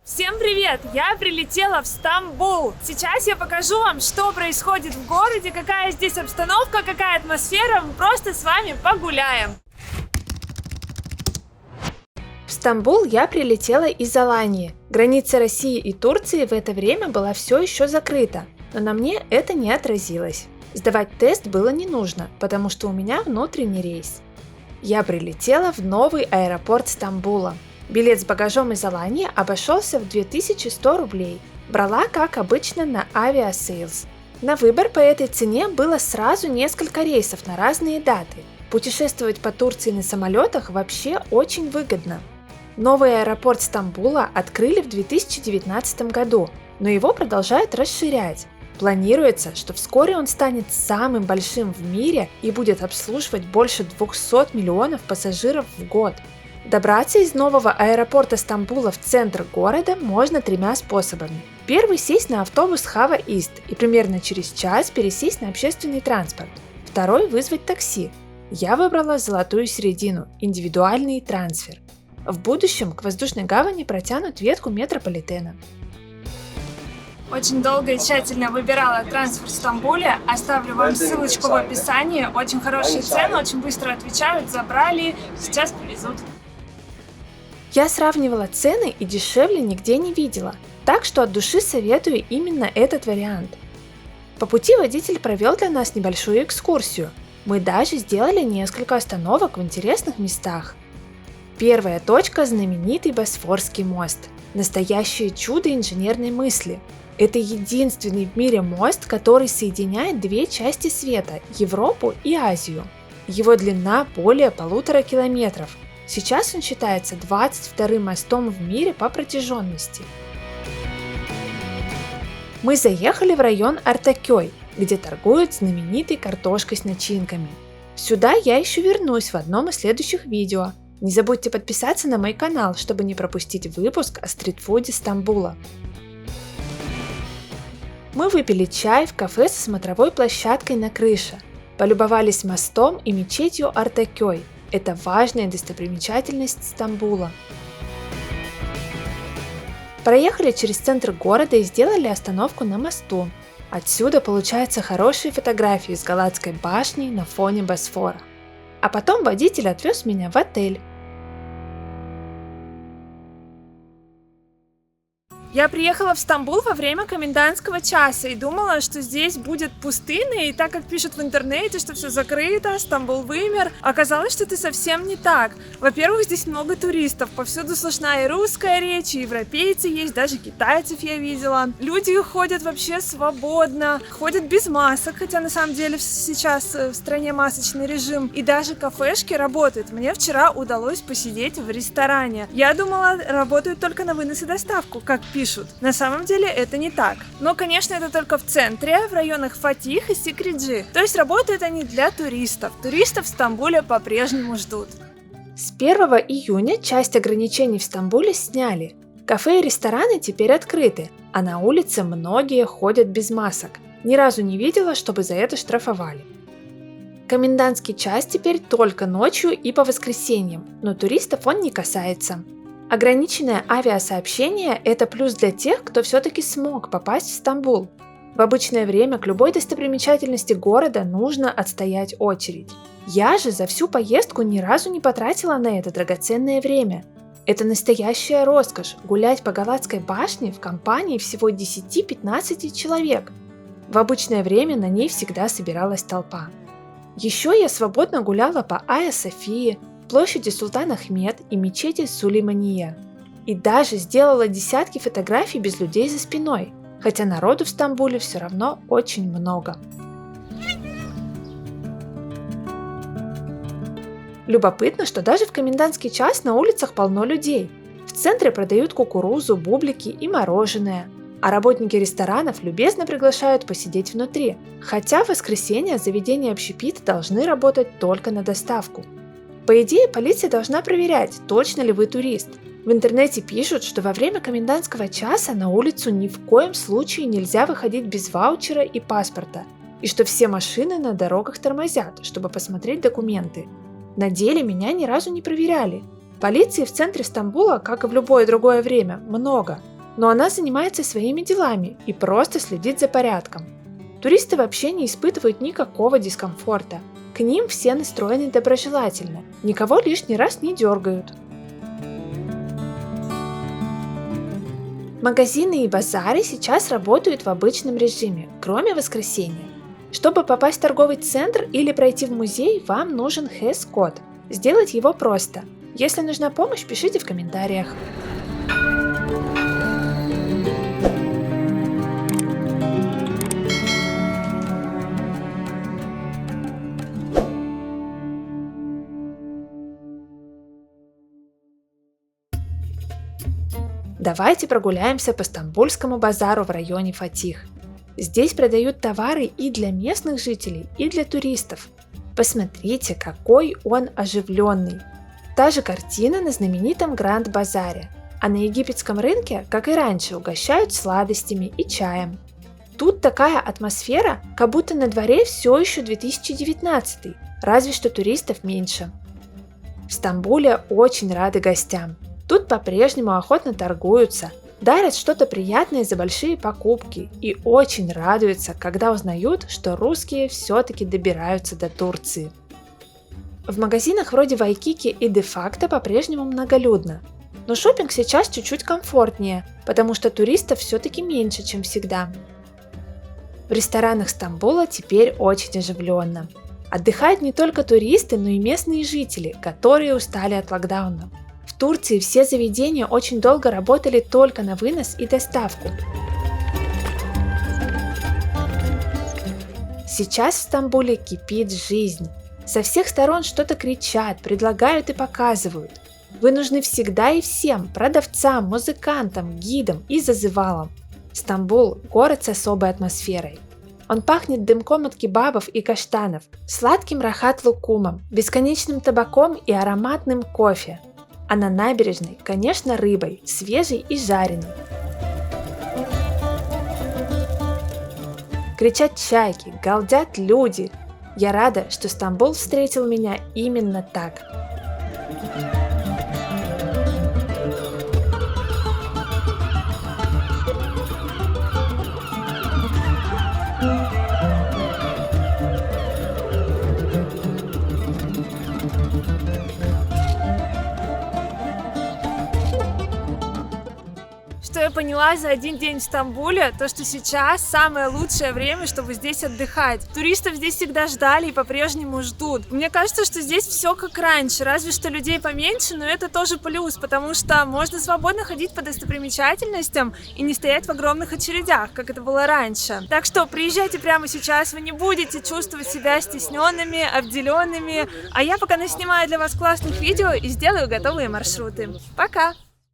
Всем привет! Я прилетела в Стамбул. Сейчас я покажу вам, что происходит в городе, какая здесь обстановка, какая атмосфера. Мы просто с вами погуляем. В Стамбул я прилетела из Алании. Граница России и Турции в это время была все еще закрыта, но на мне это не отразилось. Сдавать тест было не нужно, потому что у меня внутренний рейс. Я прилетела в новый аэропорт Стамбула. Билет с багажом из Алании обошелся в 2100 рублей. Брала, как обычно, на Aviasales. На выбор по этой цене было сразу несколько рейсов на разные даты. Путешествовать по Турции на самолетах вообще очень выгодно. Новый аэропорт Стамбула открыли в 2019 году, но его продолжают расширять. Планируется, что вскоре он станет самым большим в мире и будет обслуживать больше 200 миллионов пассажиров в год. Добраться из нового аэропорта Стамбула в центр города можно тремя способами. Первый – сесть на автобус Хава Ист и примерно через час пересесть на общественный транспорт. Второй – вызвать такси. Я выбрала золотую середину – индивидуальный трансфер. В будущем к воздушной гавани протянут ветку метрополитена. Очень долго и тщательно выбирала трансфер в Стамбуле. Оставлю вам ссылочку в описании. Очень хорошие цены, очень быстро отвечают, забрали, сейчас привезут. Я сравнивала цены и дешевле нигде не видела, так что от души советую именно этот вариант. По пути водитель провел для нас небольшую экскурсию. Мы даже сделали несколько остановок в интересных местах. Первая точка – знаменитый Босфорский мост. Настоящее чудо инженерной мысли. Это единственный в мире мост, который соединяет две части света – Европу и Азию. Его длина более 1,5 километров. Сейчас он считается 22-м мостом в мире по протяженности. Мы заехали в район Артакёй, где торгуют знаменитой картошкой с начинками. Сюда я еще вернусь в одном из следующих видео. Не забудьте подписаться на мой канал, чтобы не пропустить выпуск о стритфуде Стамбула. Мы выпили чай в кафе со смотровой площадкой на крыше, полюбовались мостом и мечетью Артакёй. Это важная достопримечательность Стамбула. Проехали через центр города и сделали остановку на мосту. Отсюда получаются хорошие фотографии с Галатской башней на фоне Босфора. А потом водитель отвез меня в отель. Я приехала в Стамбул во время комендантского часа и думала, что здесь будет пустынно, и так как пишут в интернете, что все закрыто, Стамбул вымер, оказалось, что это совсем не так. Во-первых, здесь много туристов, повсюду слышна и русская речь, и европейцы есть, даже китайцев я видела. Люди ходят вообще свободно, ходят без масок, хотя на самом деле сейчас в стране масочный режим, и даже кафешки работают. Мне вчера удалось посидеть в ресторане. Я думала, работают только на вынос и доставку, как пишут. На самом деле это не так. Но, конечно, это только в центре, в районах Фатих и Сикриджи. То есть работают они для туристов. Туристов в Стамбуле по-прежнему ждут. С 1 июня часть ограничений в Стамбуле сняли. Кафе и рестораны теперь открыты, а на улице многие ходят без масок. Ни разу не видела, чтобы за это штрафовали. Комендантский час теперь только ночью и по воскресеньям, но туристов он не касается. Ограниченное авиасообщение – это плюс для тех, кто все-таки смог попасть в Стамбул. В обычное время к любой достопримечательности города нужно отстоять очередь. Я же за всю поездку ни разу не потратила на это драгоценное время. Это настоящая роскошь – гулять по Галатской башне в компании всего 10-15 человек. В обычное время на ней всегда собиралась толпа. Еще я свободно гуляла по Айя Софии, площади Султан Ахмед и мечети Сулеймания. И даже сделала десятки фотографий без людей за спиной, хотя народу в Стамбуле все равно очень много. Любопытно, что даже в комендантский час на улицах полно людей. В центре продают кукурузу, бублики и мороженое, а работники ресторанов любезно приглашают посидеть внутри, хотя в воскресенье заведения общепита должны работать только на доставку. По идее, полиция должна проверять, точно ли вы турист. В интернете пишут, что во время комендантского часа на улицу ни в коем случае нельзя выходить без ваучера и паспорта, и что все машины на дорогах тормозят, чтобы посмотреть документы. На деле меня ни разу не проверяли. Полиции в центре Стамбула, как и в любое другое время, много. но она занимается своими делами и просто следит за порядком. Туристы вообще не испытывают никакого дискомфорта. К ним все настроены доброжелательно, никого лишний раз не дергают. Магазины и базары сейчас работают в обычном режиме, кроме воскресенья. Чтобы попасть в торговый центр или пройти в музей, вам нужен ХЭС-код. Сделать его просто. Если нужна помощь, пишите в комментариях. Давайте прогуляемся по Стамбульскому базару в районе Фатих. Здесь продают товары и для местных жителей, и для туристов. Посмотрите, какой он оживленный. Та же картина на знаменитом Гранд-базаре. А на египетском рынке, как и раньше, угощают сладостями и чаем. Тут такая атмосфера, как будто на дворе все еще 2019, разве что туристов меньше. В Стамбуле очень рады гостям. Тут по-прежнему охотно торгуются, дарят что-то приятное за большие покупки и очень радуются, когда узнают, что русские все-таки добираются до Турции. В магазинах вроде Вайкики и Де-факто по-прежнему многолюдно, но шопинг сейчас чуть-чуть комфортнее, потому что туристов все-таки меньше, чем всегда. В ресторанах Стамбула теперь очень оживленно. Отдыхают не только туристы, но и местные жители, которые устали от локдауна. В Турции все заведения очень долго работали только на вынос и доставку. Сейчас в Стамбуле кипит жизнь. Со всех сторон что-то кричат, предлагают и показывают. Вы нужны всегда и всем – продавцам, музыкантам, гидам и зазывалам. Стамбул – город с особой атмосферой. Он пахнет дымком от кебабов и каштанов, сладким рахат-лукумом, бесконечным табаком и ароматным кофе. А на набережной, конечно, рыбой, свежей и жареной. Кричат чайки, галдят люди. Я рада, что Стамбул встретил меня именно так. Что я поняла за один день в Стамбуле, то что сейчас самое лучшее время, чтобы здесь отдыхать. Туристов здесь всегда ждали и по-прежнему ждут. Мне кажется, что здесь все как раньше, разве что людей поменьше, но это тоже плюс, потому что можно свободно ходить по достопримечательностям и не стоять в огромных очередях, как это было раньше. Так что приезжайте прямо сейчас, вы не будете чувствовать себя стесненными, обделенными, а я пока наснимаю для вас классных видео и сделаю готовые маршруты. Пока!